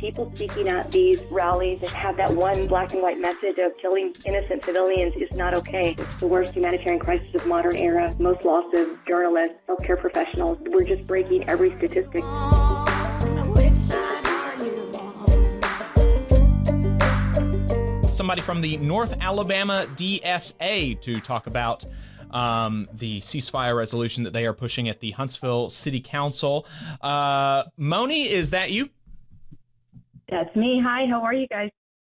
people speaking at these rallies and have that one black and white message of killing innocent civilians is not okay. It's the worst humanitarian crisis of modern era. Most loss of journalists, healthcare professionals. We're just breaking every statistic. Somebody from the North Alabama DSA to talk about the ceasefire resolution that they are pushing at the Huntsville City Council. Moni, is that you? That's me. Hi, how are you guys?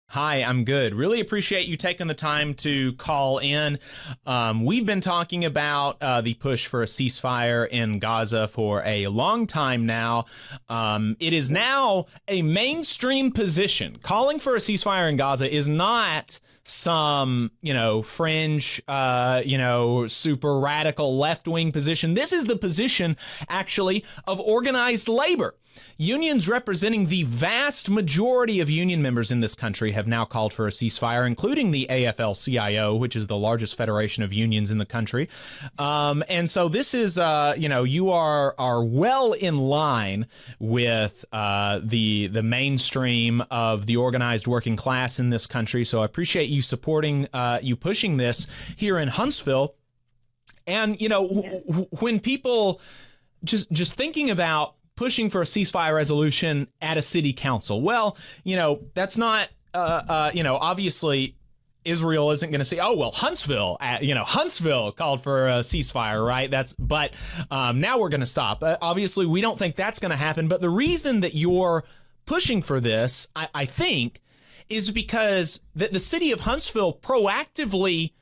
Hi, I'm good. Really appreciate you taking the time to call in. We've been talking about the push for a ceasefire in Gaza for a long time now. It is now a mainstream position. Calling for a ceasefire in Gaza is not some, fringe, super radical left-wing position. This is the position, actually, of organized labor. Unions representing the vast majority of union members in this country have now called for a ceasefire, including the AFL-CIO, which is the largest federation of unions in the country. And so this is, you are well in line with the mainstream of the organized working class in this country. So I appreciate you supporting, you pushing this here in Huntsville. And, when people just thinking about pushing for a ceasefire resolution at a city council. Well, that's not, obviously Israel isn't going to say, oh, well, Huntsville called for a ceasefire, right? But now we're going to stop. Obviously, we don't think that's going to happen. But the reason that you're pushing for this, I think, is because the city of Huntsville proactively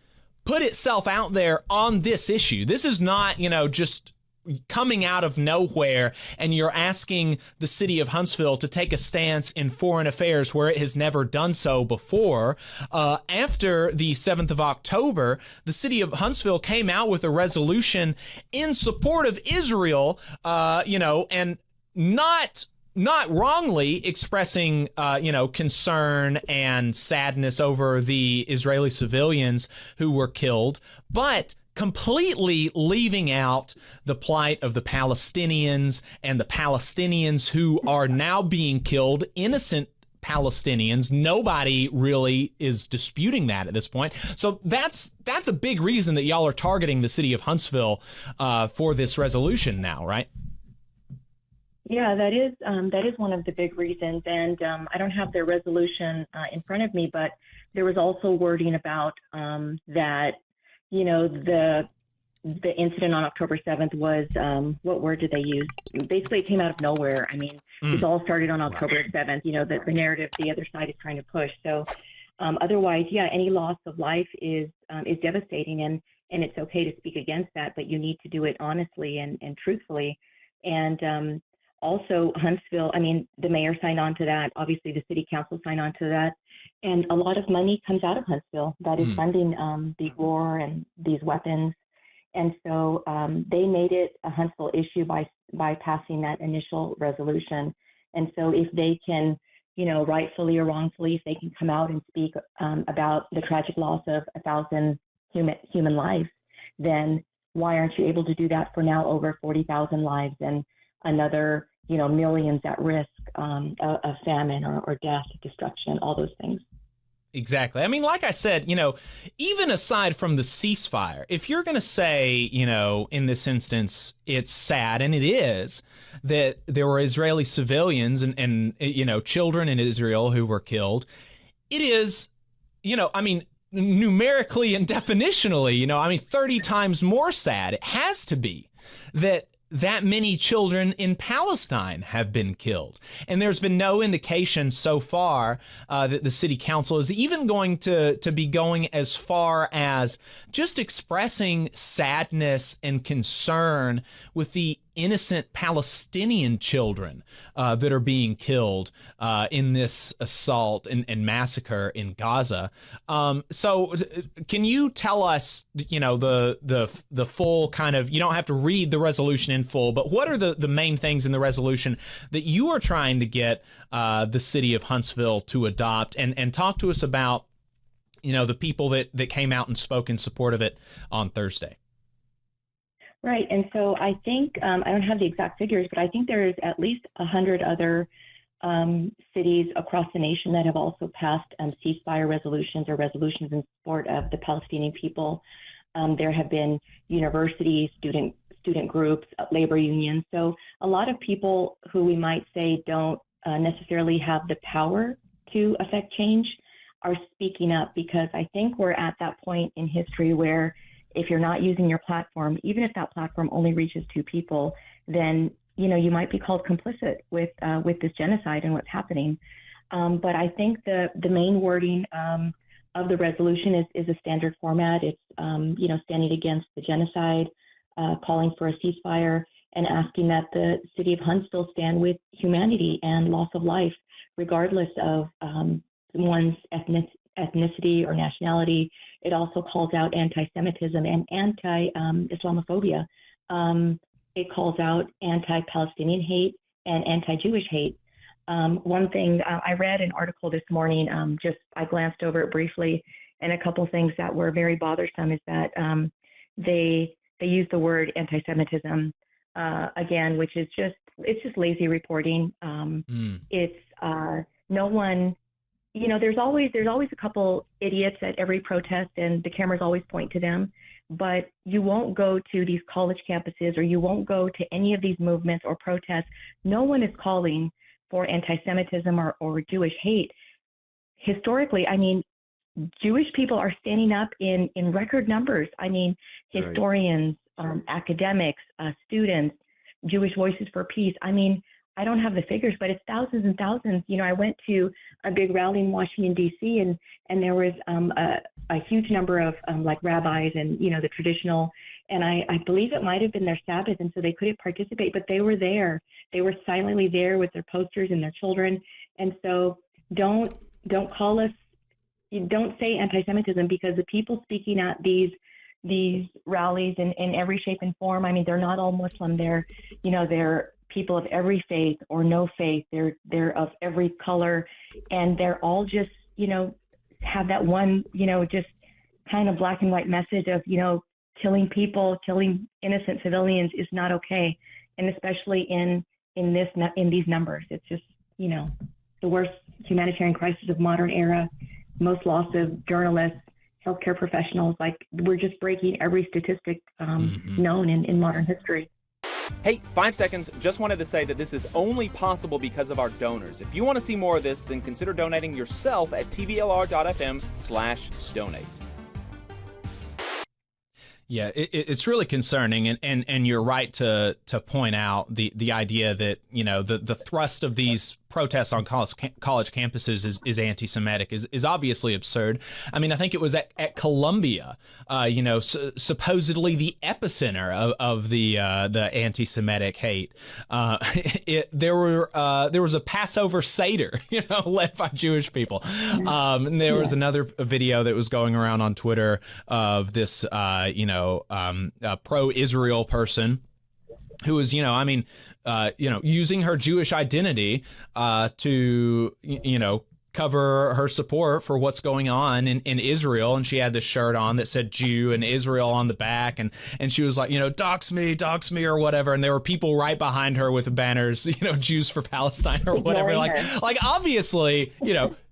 put itself out there on this issue. This is not, just coming out of nowhere, and you're asking the city of Huntsville to take a stance in foreign affairs where it has never done so before. After the 7th of October, the city of Huntsville came out with a resolution in support of Israel, and not wrongly expressing, concern and sadness over the Israeli civilians who were killed, but completely leaving out the plight of the Palestinians and the Palestinians who are now being killed, innocent Palestinians. Nobody really is disputing that at this point. So that's a big reason that y'all are targeting the city of Huntsville for this resolution now, right? Yeah, that is one of the big reasons. And I don't have their resolution in front of me, but there was also wording about that. The incident on October 7th was, what word did they use? Basically, it came out of nowhere. I mean, It all started on October 7th, the narrative the other side is trying to push. So otherwise, any loss of life is devastating, and it's okay to speak against that, but you need to do it honestly and truthfully. And also Huntsville, the mayor signed on to that. Obviously, the city council signed on to that. And a lot of money comes out of Huntsville that is funding the war and these weapons. And so they made it a Huntsville issue by passing that initial resolution. And so if they can, rightfully or wrongfully, if they can come out and speak about the tragic loss of 1,000 human lives, then why aren't you able to do that for now over 40,000 lives and another, millions at risk of famine or death, destruction, all those things? Exactly. Like I said, even aside from the ceasefire, if you're going to say, in this instance, it's sad, and it is, that there were Israeli civilians and children in Israel who were killed, it is, numerically and definitionally, 30 times more sad. It has to be that many children in Palestine have been killed. And there's been no indication so far that the city council is even going to be going as far as just expressing sadness and concern with the innocent Palestinian children that are being killed in this assault and massacre in Gaza. So can you tell us, the full kind of, you don't have to read the resolution in full, but what are the main things in the resolution that you are trying to get the city of Huntsville to adopt, and talk to us about, the people that came out and spoke in support of it on Thursday? Right. And so I think, I don't have the exact figures, but I think there's at least 100 other cities across the nation that have also passed ceasefire resolutions or resolutions in support of the Palestinian people. There have been universities, student groups, labor unions. So a lot of people who we might say don't necessarily have the power to affect change are speaking up, because I think we're at that point in history where if you're not using your platform, even if that platform only reaches 2 people, then you might be called complicit with this genocide and what's happening. But I think the main wording of the resolution is a standard format. It's standing against the genocide, calling for a ceasefire, and asking that the city of Huntsville stand with humanity and loss of life, regardless of one's ethnicity or nationality. It also calls out anti-Semitism and anti-Islamophobia. It calls out anti-Palestinian hate and anti-Jewish hate. One thing, I read an article this morning, I glanced over it briefly, and a couple things that were very bothersome is that they use the word anti-Semitism again, which is just lazy reporting. It's no one, there's always a couple idiots at every protest, and the cameras always point to them. But you won't go to these college campuses, or you won't go to any of these movements or protests. No one is calling for anti-Semitism or Jewish hate. Historically, I mean, Jewish people are standing up in record numbers. I mean, historians, academics, students, Jewish Voices for Peace. I mean, I don't have the figures, but it's thousands and thousands. I went to a big rally in Washington, D.C., and there was a huge number of like rabbis and, the traditional, and I believe it might have been their Sabbath, and so they couldn't participate, but they were there. They were silently there with their posters and their children. And so don't call us, don't say anti-Semitism, because the people speaking at these rallies in every shape and form, I mean, they're not all Muslim. They're people of every faith or no faith. They're of every color, and they're all just, have that one, just kind of black and white message of, killing people, killing innocent civilians is not okay. And especially in these numbers, it's just, the worst humanitarian crisis of modern era, most loss of journalists, healthcare professionals. Like, we're just breaking every statistic known in modern history. Hey, 5 seconds. Just wanted to say that this is only possible because of our donors. If you want to see more of this, then consider donating yourself at tvlr.fm/donate. Yeah, it's really concerning, and you're right to point out the idea that the thrust of these protests on college campuses is anti-Semitic is obviously absurd. I mean, I think it was at Columbia, supposedly the epicenter of the anti-Semitic hate. There was a Passover Seder, led by Jewish people. And there was another video that was going around on Twitter of this, pro-Israel person who was, using her Jewish identity to, cover her support for what's going on in Israel. And she had this shirt on that said Jew and Israel on the back. And she was like, dox me or whatever. And there were people right behind her with banners, Jews for Palestine or whatever. Like obviously,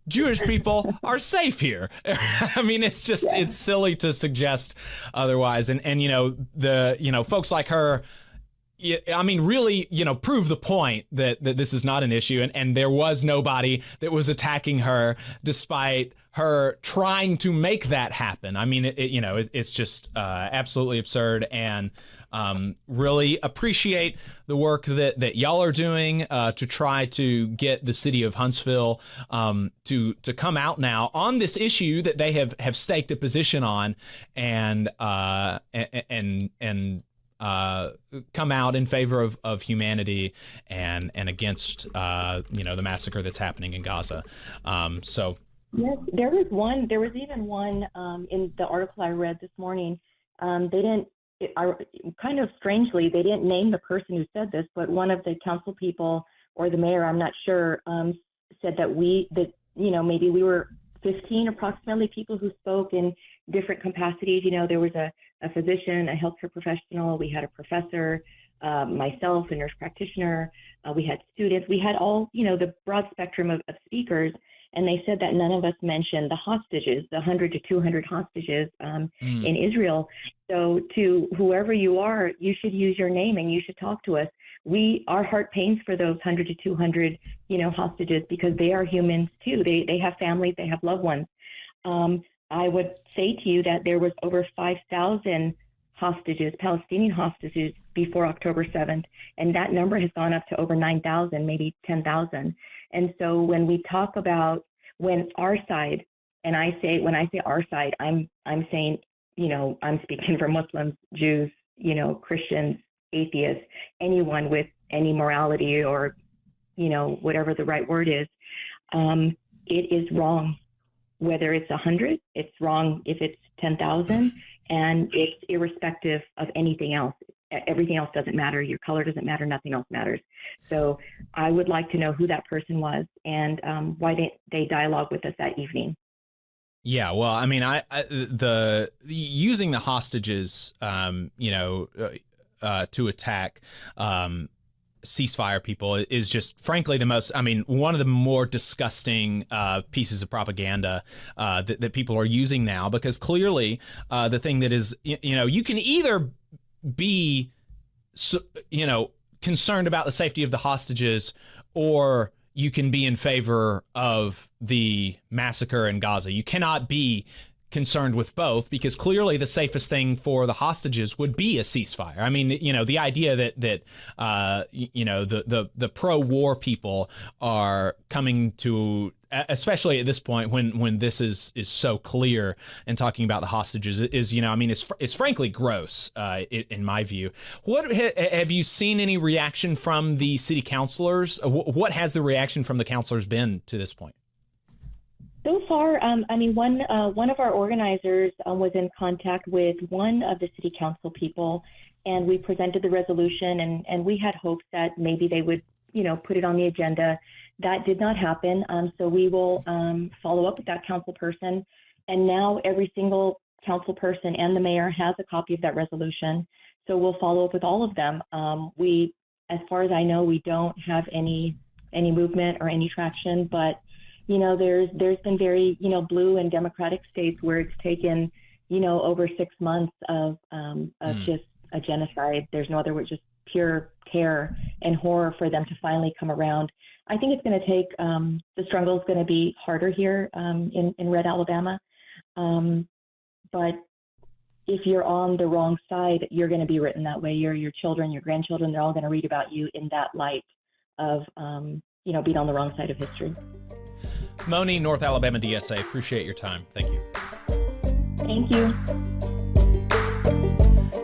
Jewish people are safe here. I mean, it's just, it's silly to suggest otherwise. And folks like her, I mean, really, prove the point that this is not an issue. And there was nobody that was attacking her despite her trying to make that happen. I mean, it's just absolutely absurd. And really appreciate the work that y'all are doing to try to get the city of Huntsville to come out now on this issue that they have staked a position on and come out in favor of humanity and against the massacre that's happening in Gaza. Yes, there was even one in the article I read this morning. They didn't. Kind of strangely, they didn't name the person who said this, but one of the council people or the mayor, I'm not sure, said that maybe we were 15 approximately people who spoke in different capacities. There was a physician, a healthcare professional, we had a professor, myself, a nurse practitioner, we had students, we had all, the broad spectrum of speakers. And they said that none of us mentioned the hostages, the 100 to 200 hostages in Israel. So to whoever you are, you should use your name and you should talk to us. Our heart pains for those 100 to 200, hostages, because they are humans too. They have families, they have loved ones. I would say to you that there was over 5,000 hostages, Palestinian hostages, before October 7th, and that number has gone up to over 9,000, maybe 10,000. And so when we talk about when our side, and when I say our side, I'm saying, I'm speaking for Muslims, Jews, Christians, atheists, anyone with any morality or, whatever the right word is, it is wrong. Whether it's 100, it's wrong if it's 10,000, and it's irrespective of anything else. Everything else doesn't matter. Your color doesn't matter. Nothing else matters. So I would like to know who that person was and why they dialogue with us that evening. Yeah, well, I mean, the using the hostages, to attack ceasefire people is just, frankly, one of the more disgusting pieces of propaganda that people are using now, because clearly the thing that is, you can either be, concerned about the safety of the hostages, or you can be in favor of the massacre in Gaza. You cannot be concerned with both, because clearly the safest thing for the hostages would be a ceasefire. I mean, the idea that the pro-war people are coming to, especially at this point when this is so clear, and talking about the hostages is frankly gross in my view. What have you seen any reaction from the city councilors? What has the reaction from the councilors been to this point? So far, one of our organizers was in contact with one of the city council people, and we presented the resolution, and we had hopes that maybe they would, put it on the agenda. That did not happen, so we will follow up with that council person. And now every single council person and the mayor has a copy of that resolution, so we'll follow up with all of them. As far as I know, we don't have any movement or any traction, but there's been very, blue and democratic states where it's taken, over 6 months of just a genocide. There's no other word, just pure terror and horror for them to finally come around. I think it's going to take, the struggle is going to be harder here in Red, Alabama. But if you're on the wrong side, you're going to be written that way. Your children, your grandchildren, they're all going to read about you in that light of, being on the wrong side of history. Moni, North Alabama DSA, appreciate your time. Thank you. Thank you.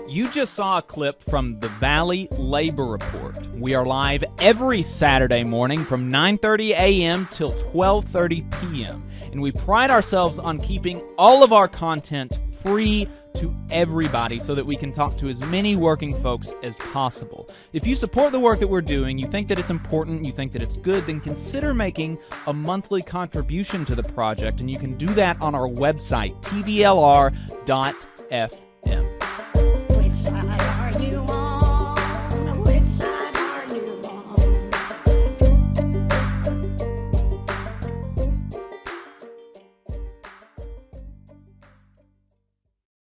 You just saw a clip from the Valley Labor Report. We are live every Saturday morning from 9:30 a.m. till 12:30 p.m. And we pride ourselves on keeping all of our content free to everybody so that we can talk to as many working folks as possible. If you support the work that we're doing, you think that it's important, you think that it's good, then consider making a monthly contribution to the project, and you can do that on our website, tvlr.fm.